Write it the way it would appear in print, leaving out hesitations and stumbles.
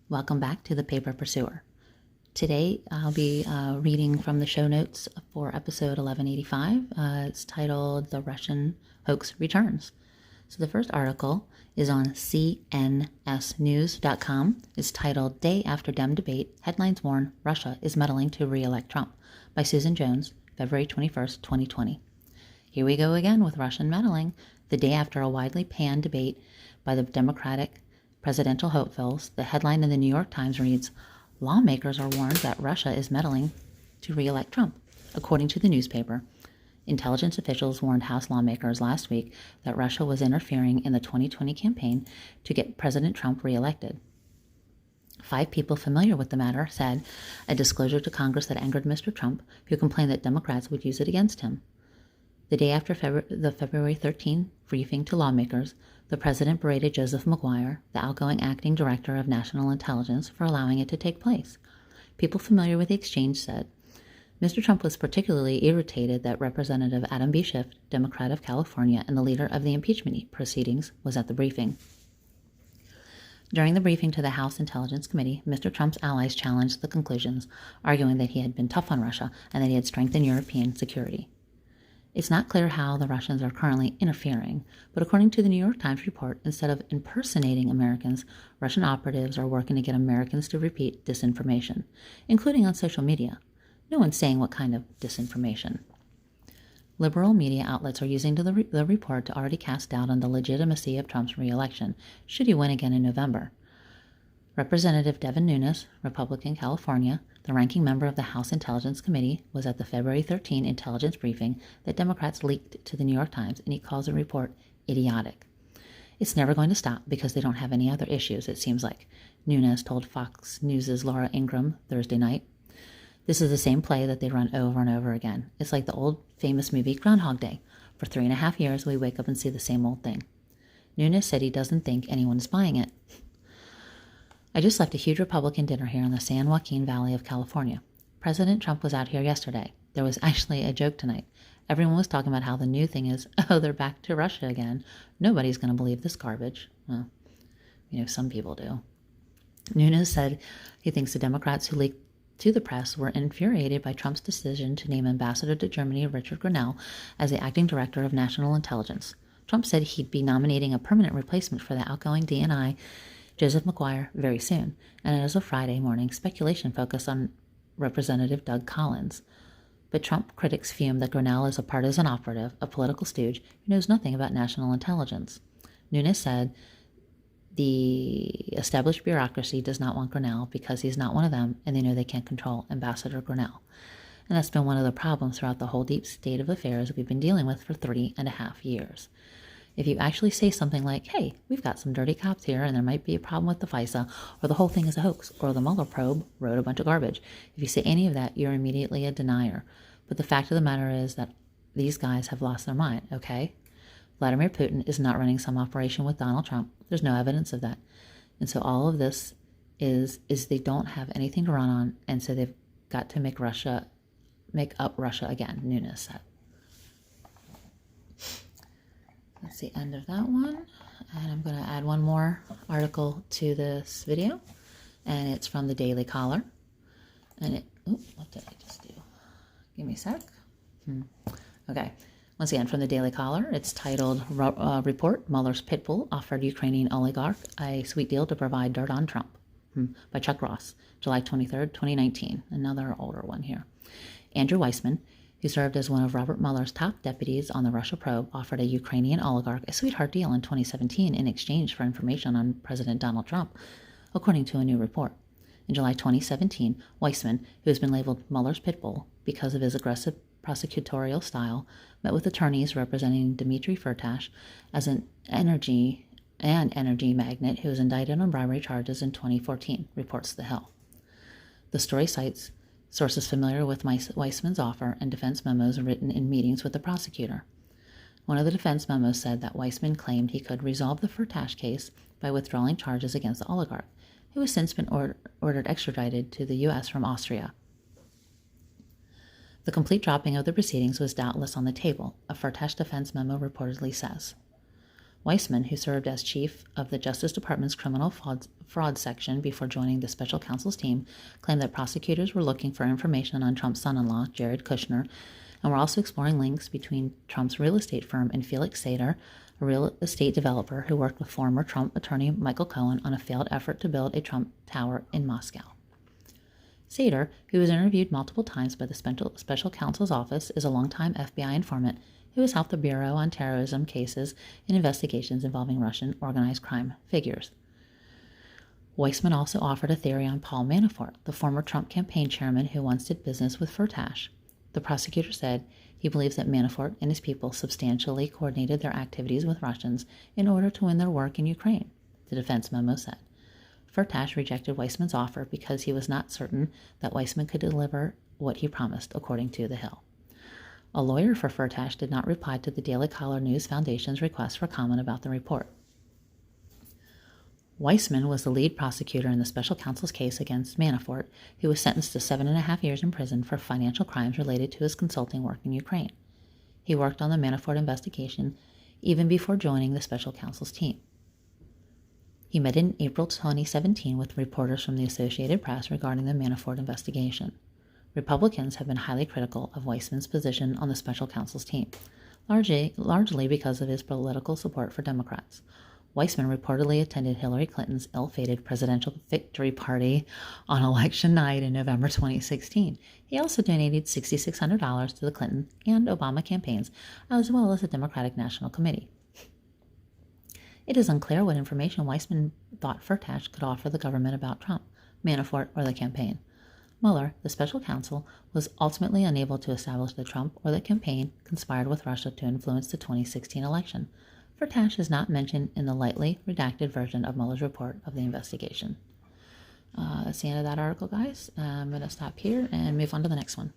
Welcome back to the Paper Pursuer. Today I'll be reading from the show notes for episode 1185. It's titled The Russian Hoax Returns. So the first article is on CNSnews.com. It's titled Day After Dem Debate, Headlines Warn Russia is Meddling to Re-elect Trump by Susan Jones, February 21st, 2020. Here we go again with Russian meddling. The day after a widely panned debate by the Democratic presidential hopefuls, the headline in the New York Times reads, Lawmakers are warned that Russia is meddling to re-elect Trump. According to the newspaper, intelligence officials warned House lawmakers last week that Russia was interfering in the 2020 campaign to get President Trump re-elected. 5 people familiar with the matter said a disclosure to Congress that angered Mr. Trump, who complained that Democrats would use it against him. The day after the February 13 briefing to lawmakers, the president berated Joseph Maguire, the outgoing acting director of national intelligence, for allowing it to take place. People familiar with the exchange said, Mr. Trump was particularly irritated that Representative Adam B. Schiff, Democrat of California and the leader of the impeachment proceedings, was at the briefing. During the briefing to the House Intelligence Committee, Mr. Trump's allies challenged the conclusions, arguing that he had been tough on Russia and that he had strengthened European security. It's not clear how the Russians are currently interfering, but according to the New York Times report, instead of impersonating Americans, Russian operatives are working to get Americans to repeat disinformation, including on social media. No one's saying what kind of disinformation. Liberal media outlets are using the report to already cast doubt on the legitimacy of Trump's re-election, should he win again in November. Representative Devin Nunes, Republican California, the ranking member of the House Intelligence Committee, was at the February 13 intelligence briefing that Democrats leaked to the New York Times, and he calls the report idiotic. It's never going to stop because they don't have any other issues, it seems like, Nunes told Fox News' Laura Ingraham Thursday night. This is the same play that they run over and over again. It's like the old famous movie Groundhog Day. For 3.5 years, we wake up and see the same old thing. Nunes said he doesn't think anyone's buying it. I just left a huge Republican dinner here in the San Joaquin Valley of California. President Trump was out here yesterday. There was actually a joke tonight. Everyone was talking about how the new thing is, oh, they're back to Russia again. Nobody's going to believe this garbage. Well, some people do. Nunes said he thinks the Democrats who leaked to the press were infuriated by Trump's decision to name Ambassador to Germany Richard Grenell as the acting director of national intelligence. Trump said he'd be nominating a permanent replacement for the outgoing DNI Joseph Maguire very soon, and as of Friday morning, speculation focused on Representative Doug Collins. But Trump critics fume that Grenell is a partisan operative, a political stooge who knows nothing about national intelligence. Nunes said the established bureaucracy does not want Grenell because he's not one of them, and they know they can't control Ambassador Grenell. And that's been one of the problems throughout the whole deep state of affairs we've been dealing with for 3.5 years. If you actually say something like, hey, we've got some dirty cops here and there might be a problem with the FISA, or the whole thing is a hoax, or the Muller probe wrote a bunch of garbage, if you say any of that, you're immediately a denier. But the fact of the matter is that these guys have lost their mind, okay? Vladimir Putin is not running some operation with Donald Trump. There's no evidence of that. And so all of this is they don't have anything to run on, and so they've got to make up Russia again, Nunes said. That's the end of that one, and I'm going to add one more article to this video, and it's from the Daily Caller, and what did I just do? Give me a sec. Okay, once again, from the Daily Caller, it's titled, Report, Mueller's Pitbull offered Ukrainian oligarch a sweet deal to provide dirt on Trump, by Chuck Ross, July 23rd, 2019, another older one here. Andrew Weissman, who served as one of Robert Mueller's top deputies on the Russia probe, offered a Ukrainian oligarch a sweetheart deal in 2017 in exchange for information on President Donald Trump, according to a new report. In July 2017, Weissman, who has been labeled Mueller's pitbull because of his aggressive prosecutorial style, met with attorneys representing Dmitry Firtash as an energy magnate who was indicted on bribery charges in 2014, reports The Hill. The story cites sources familiar with Weissman's offer and defense memos written in meetings with the prosecutor. One of the defense memos said that Weissman claimed he could resolve the Firtash case by withdrawing charges against the oligarch, who has since been ordered extradited to the U.S. from Austria. The complete dropping of the proceedings was doubtless on the table, a Firtash defense memo reportedly says. Weissman, who served as chief of the Justice Department's criminal fraud section before joining the special counsel's team, claimed that prosecutors were looking for information on Trump's son-in-law, Jared Kushner, and were also exploring links between Trump's real estate firm and Felix Sater, a real estate developer who worked with former Trump attorney Michael Cohen on a failed effort to build a Trump Tower in Moscow. Sater, who was interviewed multiple times by the special counsel's office, is a longtime FBI informant who has helped the Bureau on terrorism cases and investigations involving Russian organized crime figures. Weissman also offered a theory on Paul Manafort, the former Trump campaign chairman who once did business with Firtash. The prosecutor said he believes that Manafort and his people substantially coordinated their activities with Russians in order to win their work in Ukraine, the defense memo said. Firtash rejected Weissman's offer because he was not certain that Weissman could deliver what he promised, according to The Hill. A lawyer for Firtash did not reply to the Daily Caller News Foundation's request for comment about the report. Weissman was the lead prosecutor in the special counsel's case against Manafort, who was sentenced to 7.5 years in prison for financial crimes related to his consulting work in Ukraine. He worked on the Manafort investigation even before joining the special counsel's team. He met in April 2017 with reporters from the Associated Press regarding the Manafort investigation. Republicans have been highly critical of Weissman's position on the special counsel's team, largely because of his political support for Democrats. Weissman reportedly attended Hillary Clinton's ill-fated presidential victory party on election night in November 2016. He also donated $6,600 to the Clinton and Obama campaigns, as well as the Democratic National Committee. It is unclear what information Weissman thought Firtash could offer the government about Trump, Manafort, or the campaign. Muller, the special counsel, was ultimately unable to establish that Trump or the campaign conspired with Russia to influence the 2016 election. Firtash is not mentioned in the lightly redacted version of Mueller's report of the investigation. That's the end of that article, guys. I'm going to stop here and move on to the next one.